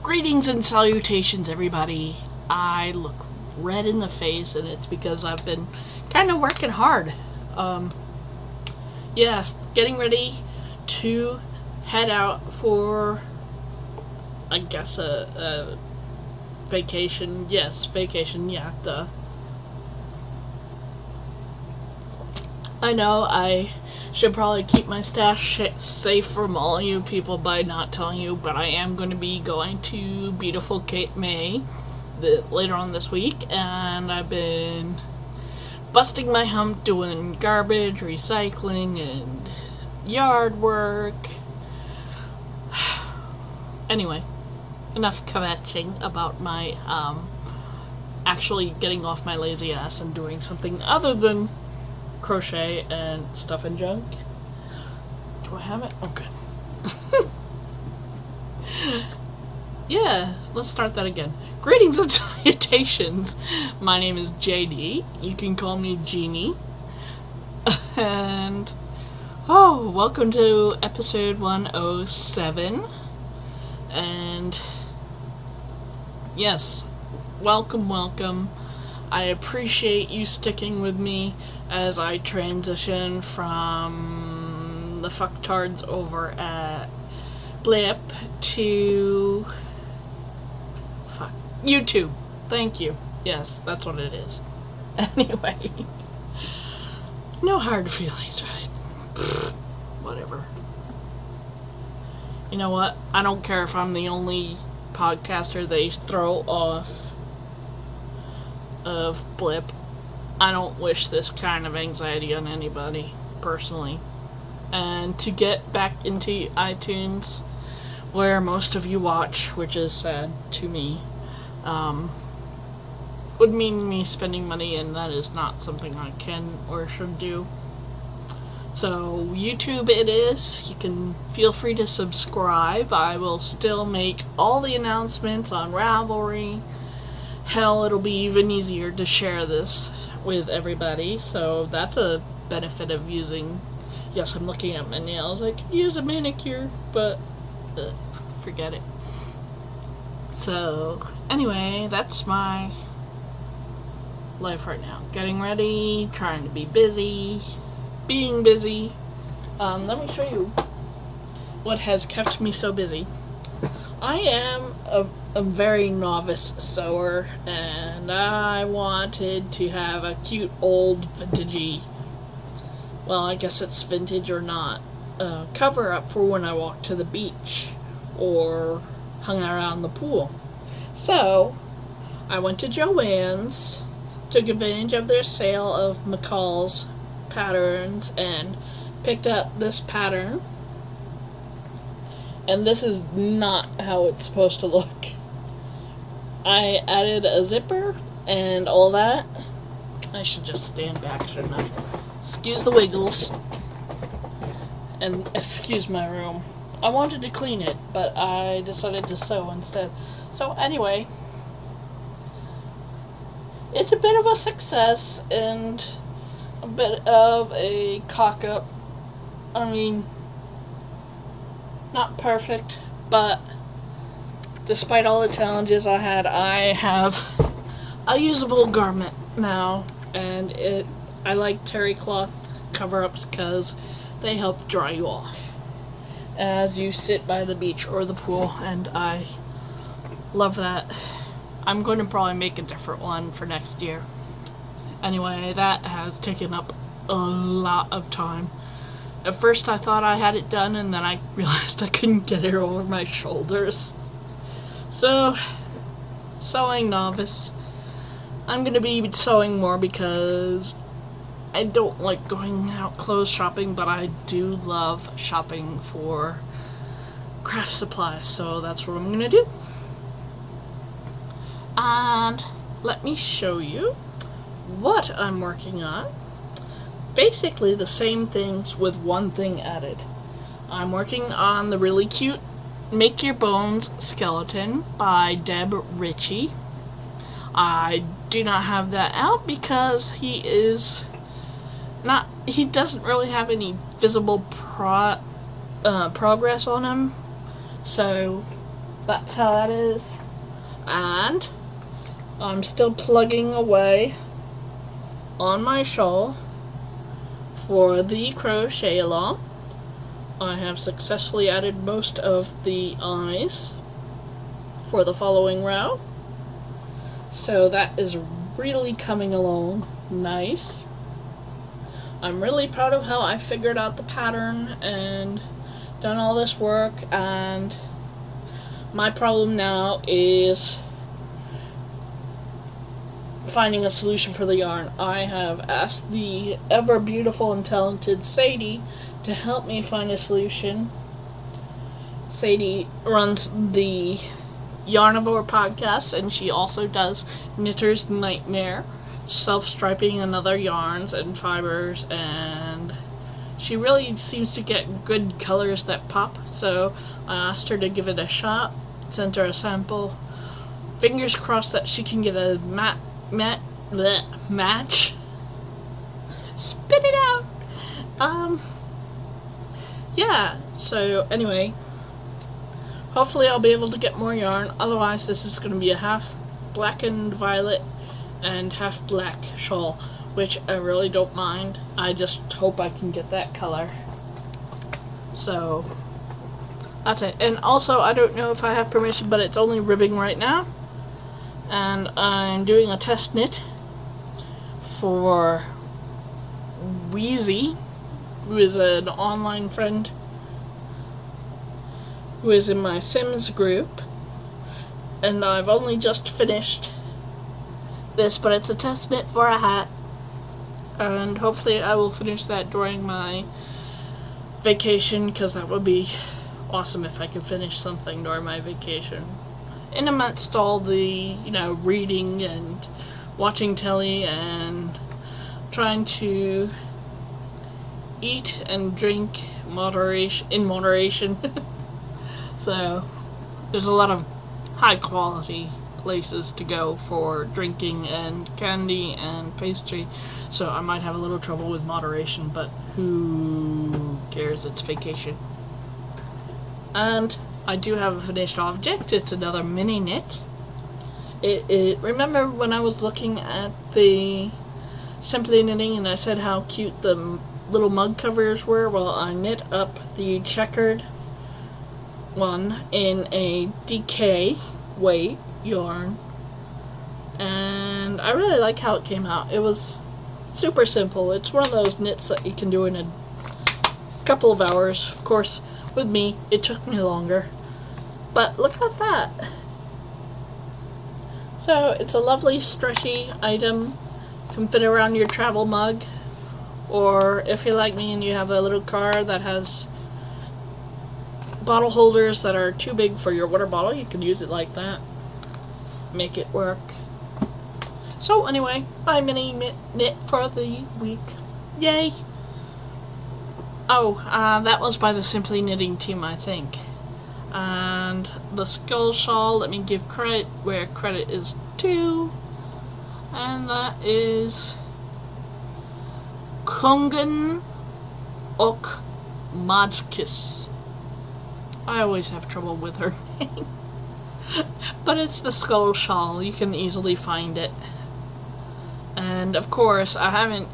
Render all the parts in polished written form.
Greetings and salutations, everybody. I look red in the face, and it's because I've been kind of working hard. Yeah, getting ready to head out for, I guess, a vacation. Yes, vacation, yeah, duh. I know I should probably keep my stash safe from all you people by not telling you, but I am going to be going to beautiful Cape May later on this week, and I've been busting my hump doing garbage, recycling, and yard work. Anyway, enough kvetching about my actually getting off my lazy ass and doing something other than crochet and stuff and junk. Do I have it? Okay. Yeah, let's start that again. Greetings and salutations. My name is JD. You can call me Jeannie. And welcome to episode 107. And yes, welcome. I appreciate you sticking with me as I transition from the fucktards over at Blip to YouTube. Thank you. Yes, that's what it is. Anyway, no hard feelings, right? Whatever. You know what? I don't care if I'm the only podcaster they throw off of Blip. I don't wish this kind of anxiety on anybody, personally. And to get back into iTunes, where most of you watch, which is sad to me, would mean me spending money, and that is not something I can or should do. So, YouTube it is. You can feel free to subscribe. I will still make all the announcements on Ravelry. Hell, it'll be even easier to share this with everybody, so that's a benefit of using. Yes, I'm looking at my nails. I could use a manicure, but forget it. So, anyway, that's my life right now. Getting ready, trying to be busy, being busy. Let me show you what has kept me so busy. I am a very novice sewer, and I wanted to have a cute old vintagey, well, I guess it's vintage or not, cover up for when I walk to the beach or hung around the pool. So I went to Joann's, took advantage of their sale of McCall's patterns, and picked up this pattern. And this is not how it's supposed to look. I added a zipper and all that. I should just stand back, shouldn't I? Excuse the wiggles. And excuse my room. I wanted to clean it, but I decided to sew instead. So anyway, it's a bit of a success and a bit of a cock-up. I mean, not perfect, but despite all the challenges I had, I have a usable garment now, and I like terry cloth cover-ups because they help dry you off as you sit by the beach or the pool, and I love that. I'm going to probably make a different one for next year. Anyway, that has taken up a lot of time. At first I thought I had it done, and then I realized I couldn't get it over my shoulders. So, sewing novice. I'm going to be sewing more because I don't like going out clothes shopping, but I do love shopping for craft supplies, so that's what I'm going to do. And let me show you what I'm working on. Basically the same things with one thing added. I'm working on the really cute Make Your Bones skeleton by Deb Ritchie. I do not have that out because he doesn't really have any visible progress on him. So that's how that is. And I'm still plugging away on my shawl for the crochet along. I have successfully added most of the eyes for the following row, so that is really coming along nice. I'm really proud of how I figured out the pattern and done all this work, and my problem now is finding a solution for the yarn. I have asked the ever beautiful and talented Sadie to help me find a solution. Sadie runs the Yarnivore podcast, and she also does Knitter's Nightmare, self-striping and other yarns and fibers, and she really seems to get good colors that pop, so I asked her to give it a shot, sent her a sample. Fingers crossed that she can get a match. Spit it out! Yeah, so anyway, hopefully I'll be able to get more yarn, otherwise this is going to be a half black and violet and half black shawl, which I really don't mind. I just hope I can get that color. So that's it. And also, I don't know if I have permission, but it's only ribbing right now, and I'm doing a test knit for Wheezy, who is an online friend who is in my Sims group, and I've only just finished this, but it's a test knit for a hat, and hopefully I will finish that during my vacation, because that would be awesome if I could finish something during my vacation. In amongst all the, reading and watching telly and trying to eat and drink in moderation. So there's a lot of high quality places to go for drinking and candy and pastry, so I might have a little trouble with moderation, but who cares, it's vacation. And I do have a finished object. It's another mini knit. Remember when I was looking at the Simply Knitting and I said how cute the little mug covers were? Well, I knit up the checkered one in a DK weight yarn, and I really like how it came out. It was super simple. It's one of those knits that you can do in a couple of hours. Of course, with me, it took me longer, but look at that. So it's a lovely stretchy item. Can fit around your travel mug, or if you're like me and you have a little car that has bottle holders that are too big for your water bottle, you can use it like that. Make it work. So anyway, my mini knit for the week. Yay! Oh, that was by the Simply Knitting team, I think. And the skull shawl, let me give credit where credit is due. And that is Kongan Ok Madkis. I always have trouble with her name. But it's the skull shawl. You can easily find it. And of course, I haven't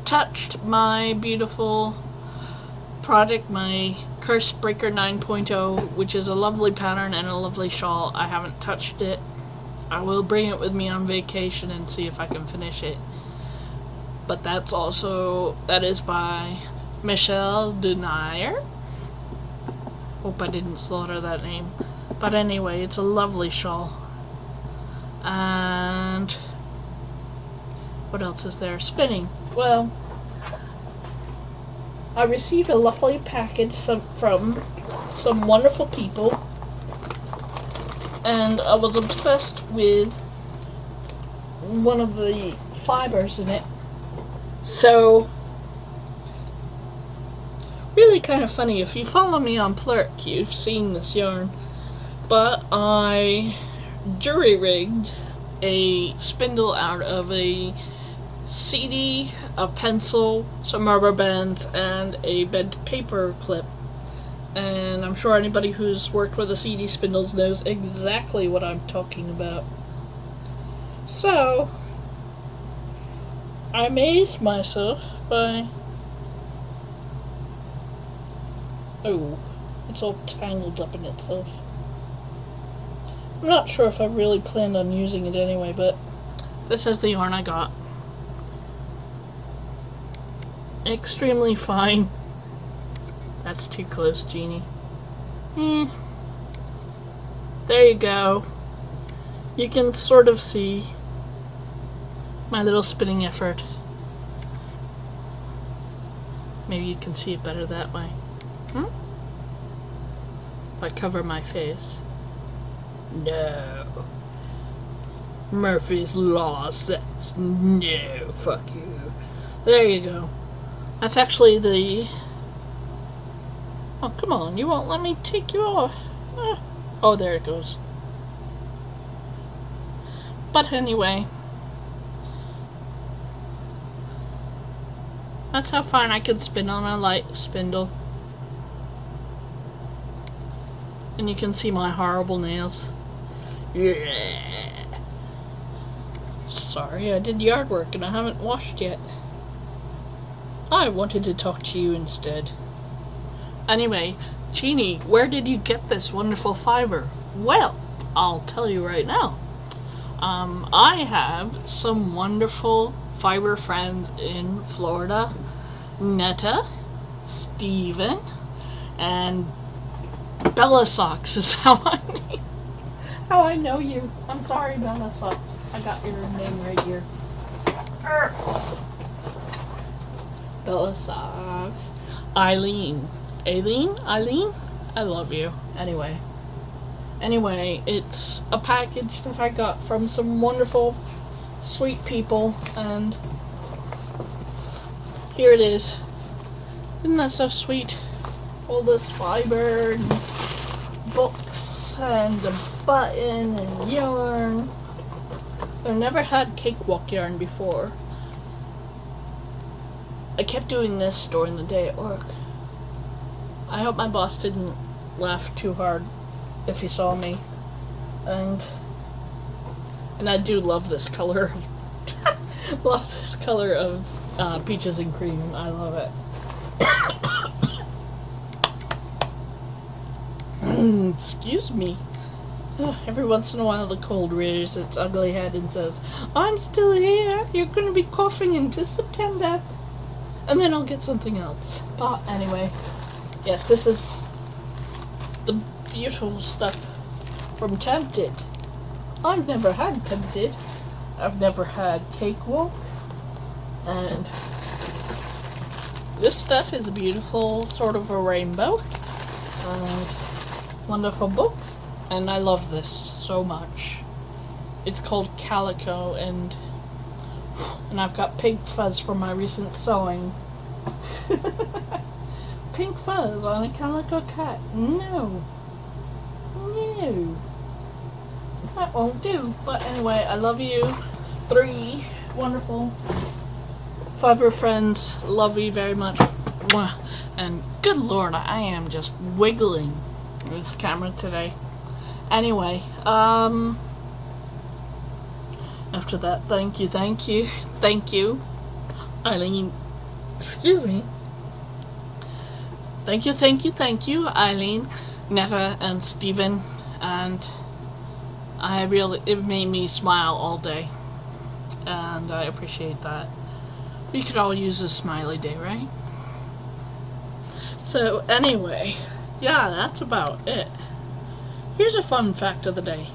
touched my beautiful project, my Curse Breaker 9.0, which is a lovely pattern and a lovely shawl. I haven't touched it. I will bring it with me on vacation and see if I can finish it. But that is by Michelle Denier. Hope I didn't slaughter that name. But anyway, it's a lovely shawl. And what else is there? Spinning. Well, I received a lovely package from some wonderful people, and I was obsessed with one of the fibers in it. So, really kind of funny. If you follow me on Plurk, you've seen this yarn. But I jury-rigged a spindle out of a CD, a pencil, some rubber bands, and a bent paper clip. and I'm sure anybody who's worked with the CD spindles knows exactly what I'm talking about. So, I amazed myself by... Oh, it's all tangled up in itself. I'm not sure if I really planned on using it anyway, but this is the yarn I got. Extremely fine. That's too close, Jeannie. There you go. You can sort of see my little spinning effort. Maybe you can see it better that way. If I cover my face. No. Murphy's Law says no, fuck you. There you go. That's actually the... Oh, come on, you won't let me take you off. Oh, there it goes. But anyway, that's how fine I can spin on a light spindle. And you can see my horrible nails. Yeah. Sorry, I did yard work and I haven't washed yet. I wanted to talk to you instead. Anyway, Jeannie, where did you get this wonderful fiber? Well, I'll tell you right now. I have some wonderful fiber friends in Florida. Netta, Steven, and Bella Socks is how I know you. I'm sorry, Bella Socks. I got your name right here. Bella Socks. Eileen, I love you. Anyway, it's a package that I got from some wonderful, sweet people, and here it is. Isn't that so sweet? All this fiber and books and a button and yarn. I've never had cakewalk yarn before. I kept doing this during the day at work. I hope my boss didn't laugh too hard if he saw me. And I do love this color of love this color of peaches and cream. I love it. Excuse me. Every once in a while the cold rears its ugly head and says, I'm still here, you're gonna be coughing into September. And then I'll get something else. But anyway, yes, this is the beautiful stuff from Tempted. I've never had Tempted. I've never had Cakewalk. And this stuff is a beautiful sort of a rainbow. And wonderful books. And I love this so much. It's called Calico, and I've got pink fuzz from my recent sewing. Pink fuzz on a calico cat. No. That won't do. But anyway, I love you. 3 wonderful fiber friends. Love you very much. And good lord, I am just wiggling this camera today. Anyway, after that, thank you, Eileen, excuse me, thank you, Eileen, Netta, and Steven, and it made me smile all day, and I appreciate that. We could all use a smiley day, right? So, anyway, yeah, that's about it. Here's a fun fact of the day.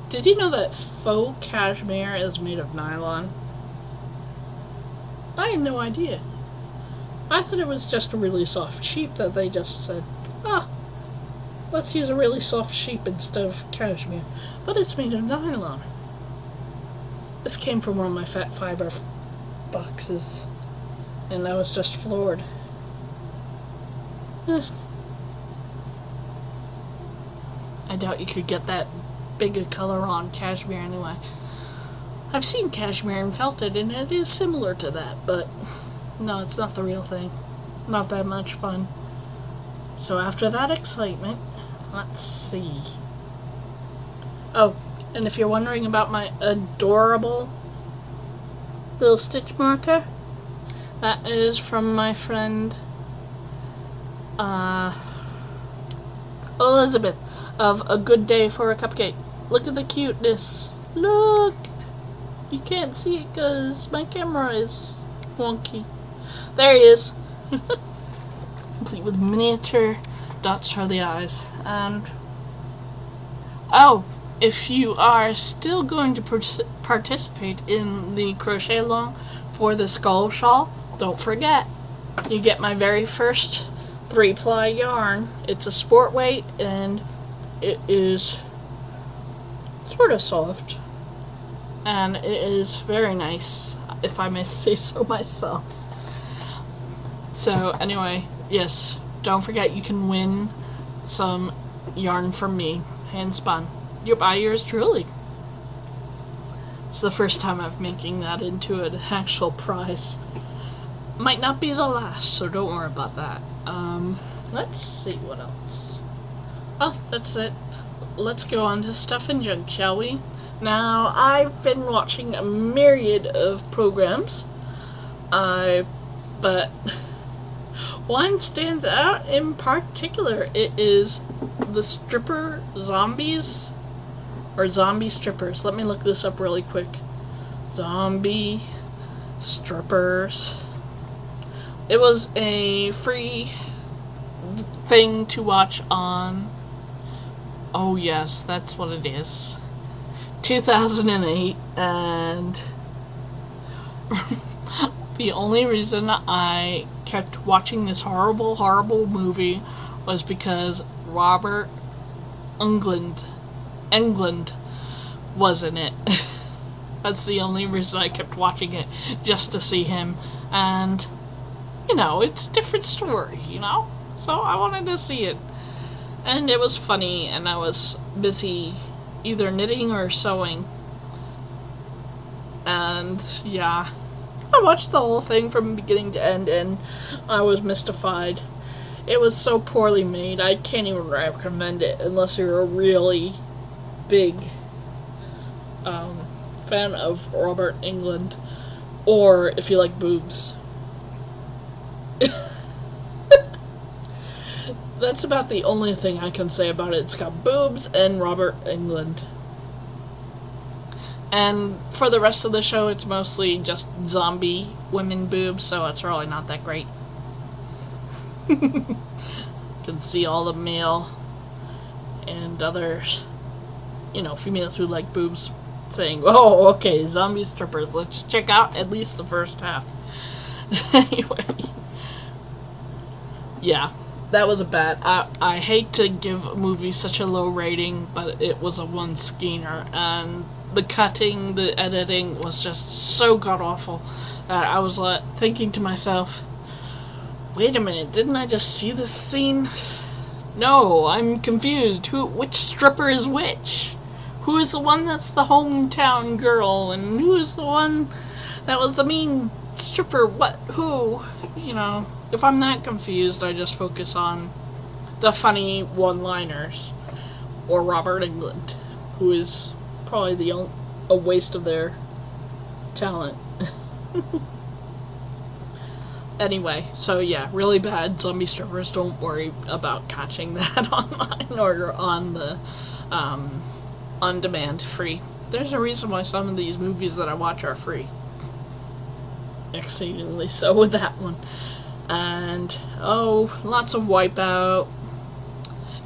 Did you know that faux cashmere is made of nylon? I had no idea. I thought it was just a really soft sheep that they just said, let's use a really soft sheep instead of cashmere. But it's made of nylon. This came from one of my fat fiber boxes, and I was just floored. I doubt you could get that big a color on cashmere anyway. I've seen cashmere and felted, and it is similar to that, but no, it's not the real thing. Not that much fun. So after that excitement, let's see. Oh, and if you're wondering about my adorable little stitch marker, that is from my friend Elizabeth of A Good Day for a Cupcake. Look at the cuteness. Look! You can't see it because my camera is wonky. There he is. Complete with miniature dots for the eyes. And oh, if you are still going to participate in the crochet along for the skull shawl, don't forget, you get my very first 3-ply yarn. It's a sport weight and it is sort of soft. And it is very nice, if I may say so myself. So anyway, yes, don't forget you can win some yarn from me, hand spun. You're by yours truly. It's the first time I'm making that into an actual prize. Might not be the last, so don't worry about that. Let's see what else. Oh, that's it. Let's go on to stuff and junk, shall we? Now, I've been watching a myriad of programs, but one stands out in particular. It is the stripper zombies, or zombie strippers. Let me look this up really quick. Zombie strippers. It was a free thing to watch on, oh yes, that's what it is, 2008, and the only reason I kept watching this horrible movie was because Robert Englund was in it. That's the only reason I kept watching it, just to see him. And you know, it's a different story, you know? So I wanted to see it. And it was funny, and I was busy either knitting or sewing. And yeah, I watched the whole thing from beginning to end, and I was mystified. It was so poorly made, I can't even recommend it unless you're a really big fan of Robert Englund, or if you like boobs. That's about the only thing I can say about it. It's got boobs and Robert Englund. And for the rest of the show, it's mostly just zombie women boobs, so it's really not that great. You can see all the male and others, you know, females who like boobs saying, oh, okay, zombie strippers, let's check out at least the first half. Anyway. Yeah, that was a bad. I hate to give a movie such a low rating, but it was a one skeiner, and the cutting, the editing was just so god awful that I was thinking to myself, wait a minute, didn't I just see this scene? No, I'm confused. Which stripper is which? Who is the one that's the hometown girl, and who is the one that was the mean stripper? What? Who? You know. If I'm that confused, I just focus on the funny one-liners, or Robert Englund, who is probably a waste of their talent. Anyway, so yeah, really bad zombie strippers. Don't worry about catching that online or on the on-demand free. There's a reason why some of these movies that I watch are free. Exceedingly so with that one. And, oh, lots of Wipeout,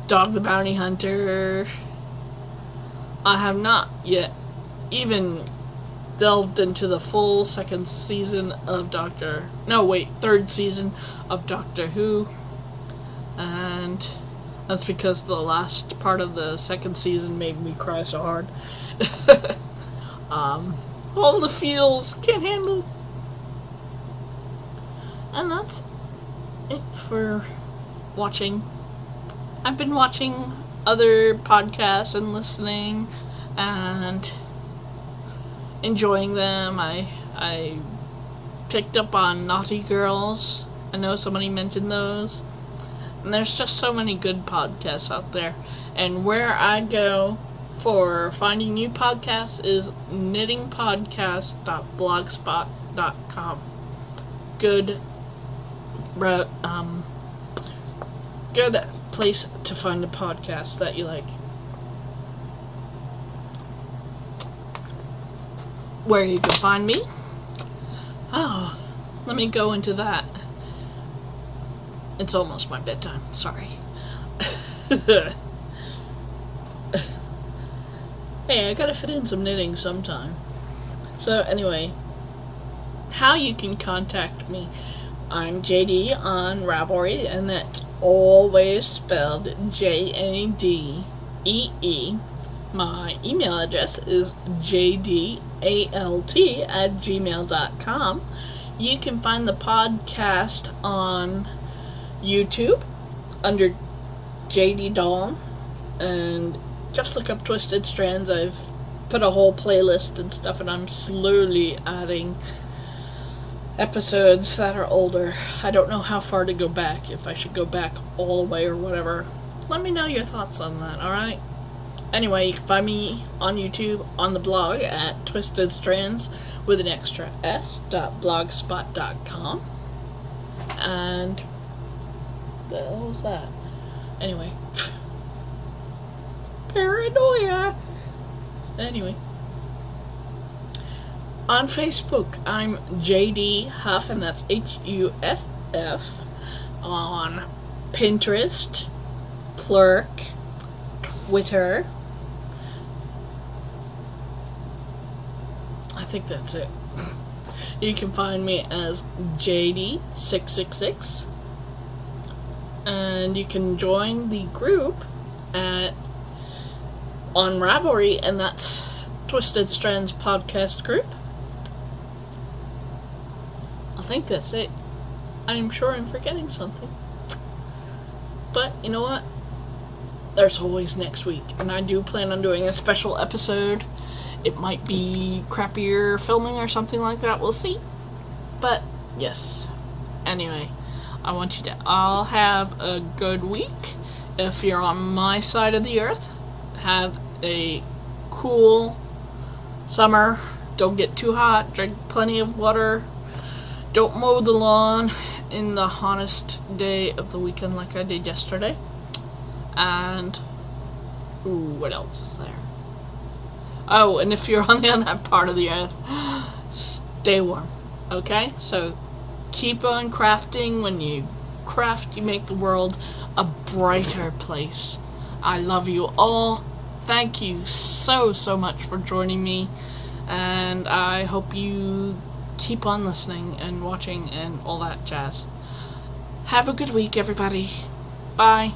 Dog the Bounty Hunter. I have not yet even delved into the full third season of Doctor Who. And that's because the last part of the second season made me cry so hard. All the feels, can't handle it. And that's it for watching. I've been watching other podcasts and listening and enjoying them. I picked up on Naughty Girls. I know somebody mentioned those. And there's just so many good podcasts out there. And where I go for finding new podcasts is knittingpodcast.blogspot.com. Good place to find a podcast that you like. Where you can find me? Oh, let me go into that. It's almost my bedtime, sorry. Hey, I gotta fit in some knitting sometime. So anyway, how you can contact me. I'm JD on Ravelry, and that's always spelled J-A-D-E-E. My email address is jdalt@gmail.com. You can find the podcast on YouTube under JD Dawn, and just look up Twisted Strands. I've put a whole playlist and stuff, and I'm slowly adding episodes that are older. I don't know how far to go back, if I should go back all the way or whatever. Let me know your thoughts on that, alright? Anyway, you can find me on YouTube, on the blog at Twisted Strands with an extra s.blogspot.com. And the hell was that? Anyway. Paranoia! Anyway. On Facebook, I'm JD Huff, and that's Huff. On Pinterest, Plurk, Twitter. I think that's it. You can find me as JD666. And you can join the group on Ravelry, and that's Twisted Strands Podcast Group. I think that's it. I'm sure I'm forgetting something. But, you know what? There's always next week. And I do plan on doing a special episode. It might be crappier filming or something like that. We'll see. But, yes. Anyway, I want you to all have a good week. If you're on my side of the earth, have a cool summer. Don't get too hot. Drink plenty of water. Don't mow the lawn in the hottest day of the weekend like I did yesterday. And, ooh, what else is there? Oh, and if you're on the other part of the earth, stay warm, okay? So, keep on crafting. When you craft, you make the world a brighter place. I love you all. Thank you so much for joining me. And I hope you keep on listening and watching and all that jazz. Have a good week, everybody. Bye.